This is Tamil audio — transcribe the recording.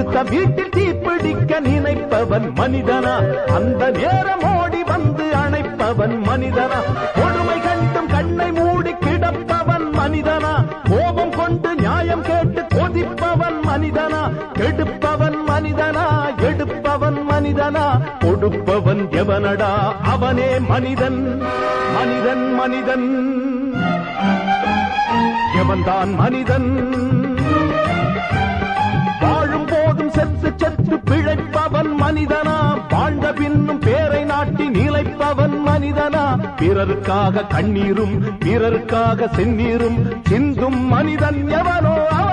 அடுத்த வீட்டில் தீப்பிடிக்க நினைப்பவன் மனிதனா? அந்த நேரம் ஓடி வந்து அணைப்பவன் மனிதனா? கொடுமை கண்டும் கண்ணை மூடி கிடப்பவன் மனிதனா? கோபம் கொண்டு நியாயம் கேட்டு கொதிப்பவன் மனிதனா? கெடுப்பவன் மனிதனா? எடுப்பவன் மனிதனா? கொடுப்பவன் எவனடா? அவனே மனிதன். மனிதன் மனிதன் எவன்தான் மனிதன்? வாழும் போதும் செத்து செத்து பிழைப்பவன் மனிதனா? வாழ்ந்த பின்னும் பேரை நாட்டி நிலைப்பவன் மனிதனா? பிறருக்காக கண்ணீரும் பிறருக்காக செந்நீரும் சிந்தும் மனிதன் எவனோ அவன்